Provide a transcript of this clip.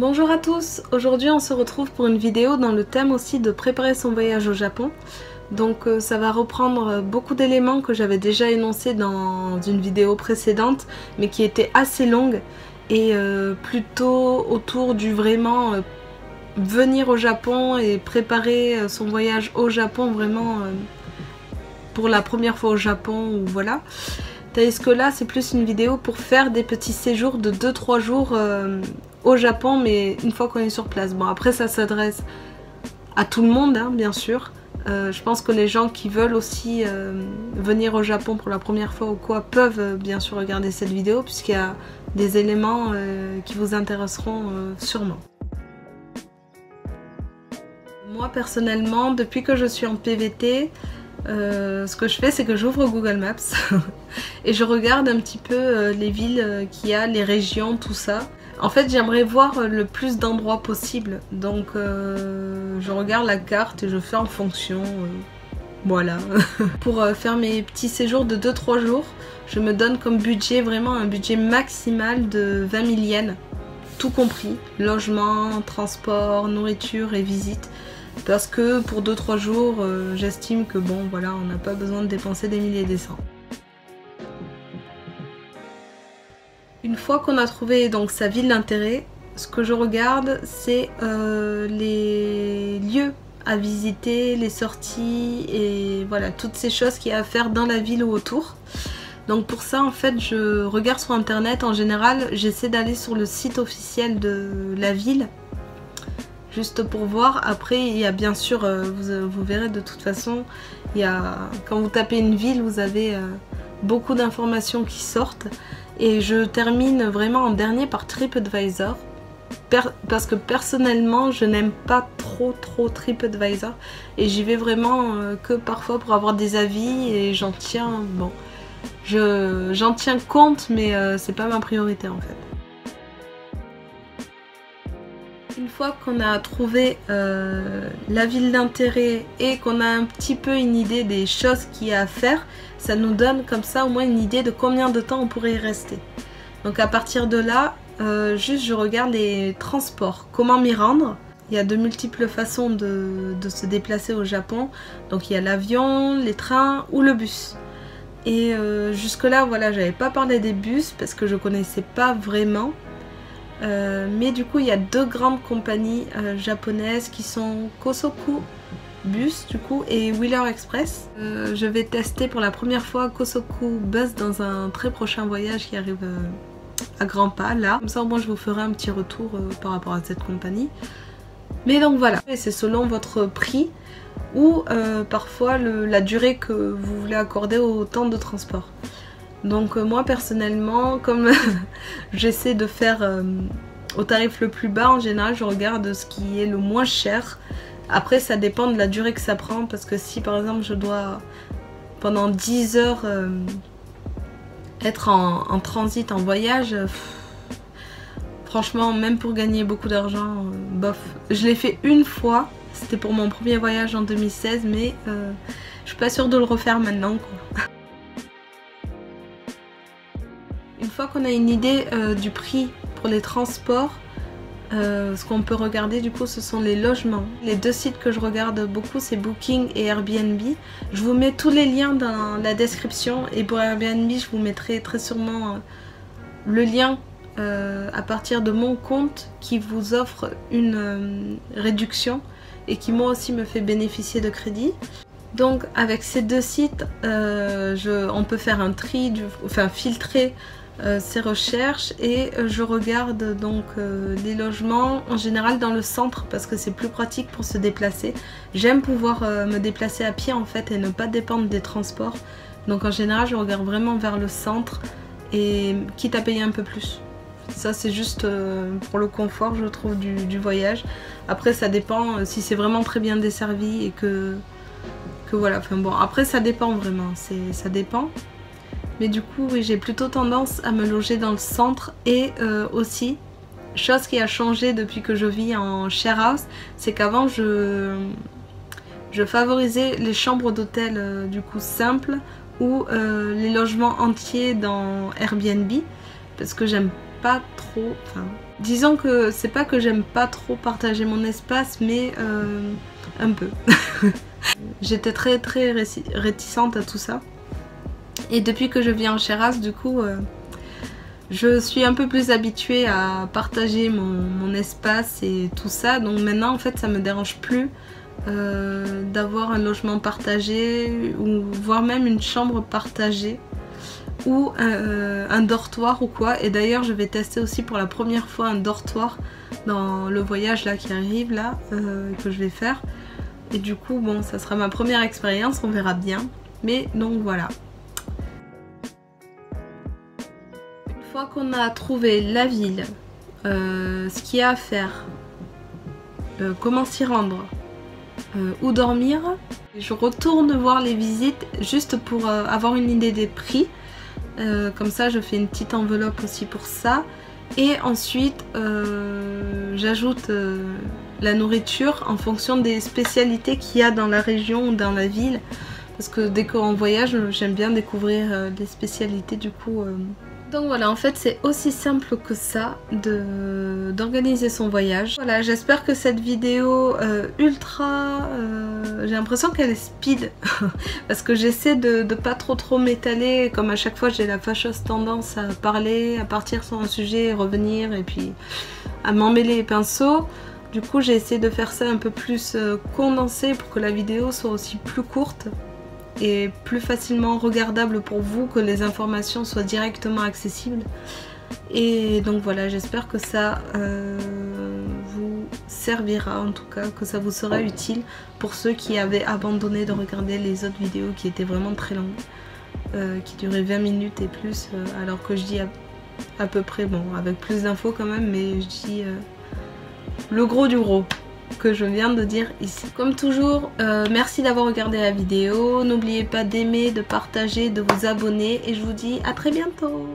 Bonjour à tous, aujourd'hui on se retrouve pour une vidéo dans le thème aussi de préparer son voyage au Japon. Donc ça va reprendre beaucoup d'éléments que j'avais déjà énoncés dans une vidéo précédente, mais qui était assez longue et plutôt autour du vraiment venir au Japon et préparer son voyage au Japon vraiment pour la première fois au Japon ou voilà. Tandis que là c'est plus une vidéo pour faire des petits séjours de 2-3 jours au Japon, mais une fois qu'on est sur place. Bon, après ça s'adresse à tout le monde hein, bien sûr. Je pense que les gens qui veulent aussi venir au Japon pour la première fois ou quoi peuvent bien sûr regarder cette vidéo, puisqu'il y a des éléments qui vous intéresseront sûrement. Moi personnellement, depuis que je suis en PVT, ce que je fais, c'est que j'ouvre Google Maps et je regarde un petit peu les villes qu'il y a, les régions, tout ça. En fait, j'aimerais voir le plus d'endroits possible, donc je regarde la carte et je fais en fonction, voilà. Pour faire mes petits séjours de 2-3 jours, je me donne comme budget, vraiment un budget maximal de 20 000 yens, tout compris, logement, transport, nourriture et visite. Parce que pour 2-3 jours, j'estime que bon, voilà, on n'a pas besoin de dépenser des milliers et des cents. Une fois qu'on a trouvé donc sa ville d'intérêt, ce que je regarde, c'est les lieux à visiter, les sorties et voilà, toutes ces choses qu'il y a à faire dans la ville ou autour. Donc pour ça, en fait, je regarde sur internet. En général, j'essaie d'aller sur le site officiel de la ville, juste pour voir. Après, il y a bien sûr, vous verrez de toute façon, il y a, quand vous tapez une ville, vous avez beaucoup d'informations qui sortent. Et je termine vraiment en dernier par TripAdvisor, parce que personnellement, je n'aime pas trop TripAdvisor. Et j'y vais vraiment que parfois pour avoir des avis, et j'en tiens, bon, j'en tiens compte, mais c'est pas ma priorité en fait. Une fois qu'on a trouvé la ville d'intérêt et qu'on a un petit peu une idée des choses qu'il y a à faire, ça nous donne comme ça au moins une idée de combien de temps on pourrait y rester. Donc à partir de là, juste je regarde les transports, comment m'y rendre. Il y a de multiples façons de se déplacer au Japon. Donc il y a l'avion, les trains ou le bus. Et jusque là, voilà, j'avais pas parlé des bus parce que je connaissais pas vraiment. Mais du coup il y a deux grandes compagnies japonaises qui sont Kosoku Bus du coup et Wheeler Express. Je vais tester pour la première fois Kosoku Bus dans un très prochain voyage qui arrive à grands pas là. Comme ça au moins je vous ferai un petit retour par rapport à cette compagnie. Mais donc voilà, c'est selon votre prix ou parfois la durée que vous voulez accorder au temps de transport. Donc moi personnellement, comme j'essaie de faire au tarif le plus bas, en général je regarde ce qui est le moins cher. Après ça dépend de la durée que ça prend, parce que si par exemple je dois pendant 10 heures être en transit, en voyage, franchement même pour gagner beaucoup d'argent, bof. Je l'ai fait une fois, c'était pour mon premier voyage en 2016, mais je suis pas sûre de le refaire maintenant quoi. Une fois qu'on a une idée du prix pour les transports, ce qu'on peut regarder du coup ce sont les logements. Les deux sites que je regarde beaucoup, c'est Booking et Airbnb. Je vous mets tous les liens dans la description, et pour Airbnb je vous mettrai très sûrement le lien à partir de mon compte qui vous offre une réduction et qui moi aussi me fait bénéficier de crédit. Donc avec ces deux sites, on peut faire un tri, enfin filtrer ces recherches, et je regarde donc les logements en général dans le centre parce que c'est plus pratique pour se déplacer. J'aime pouvoir me déplacer à pied en fait et ne pas dépendre des transports. Donc en général je regarde vraiment vers le centre, et quitte à payer un peu plus. Ça c'est juste pour le confort je trouve du voyage. Après ça dépend si c'est vraiment très bien desservi et que voilà, enfin bon, après ça dépend vraiment, ça dépend. Mais du coup, oui, j'ai plutôt tendance à me loger dans le centre, et aussi, chose qui a changé depuis que je vis en share house, c'est qu'avant je favorisais les chambres d'hôtel du coup simples, ou les logements entiers dans Airbnb, parce que j'aime pas trop, enfin, disons que c'est pas que j'aime pas trop partager mon espace, mais un peu. J'étais très réticente à tout ça. Et depuis que je vis en Shiraz, du coup, je suis un peu plus habituée à partager mon espace et tout ça. Donc maintenant, en fait, ça me dérange plus d'avoir un logement partagé ou voire même une chambre partagée ou un dortoir ou quoi. Et d'ailleurs, je vais tester aussi pour la première fois un dortoir dans le voyage là qui arrive là, que je vais faire. Et du coup, bon, ça sera ma première expérience, on verra bien. Mais donc voilà. Une fois qu'on a trouvé la ville, ce qu'il y a à faire, comment s'y rendre, où dormir, je retourne voir les visites juste pour avoir une idée des prix. Comme ça, je fais une petite enveloppe aussi pour ça. Et ensuite, j'ajoute la nourriture en fonction des spécialités qu'il y a dans la région ou dans la ville. Parce que dès qu'on voyage, j'aime bien découvrir des spécialités du coup. Donc voilà, en fait c'est aussi simple que ça d'organiser son voyage. Voilà, j'espère que cette vidéo j'ai l'impression qu'elle est speed parce que j'essaie de pas trop m'étaler, comme à chaque fois j'ai la fâcheuse tendance à parler, à partir sur un sujet et revenir et puis à m'emmêler les pinceaux. Du coup j'ai essayé de faire ça un peu plus condensé pour que la vidéo soit aussi plus courte et plus facilement regardable pour vous, que les informations soient directement accessibles. Et donc voilà, j'espère que ça vous servira, en tout cas que ça vous sera utile pour ceux qui avaient abandonné de regarder les autres vidéos qui étaient vraiment très longues, qui duraient 20 minutes et plus, alors que je dis à peu près, bon avec plus d'infos quand même, mais je dis le gros du gros que je viens de dire ici. Comme toujours, merci d'avoir regardé la vidéo, n'oubliez pas d'aimer, de partager, de vous abonner et je vous dis à très bientôt.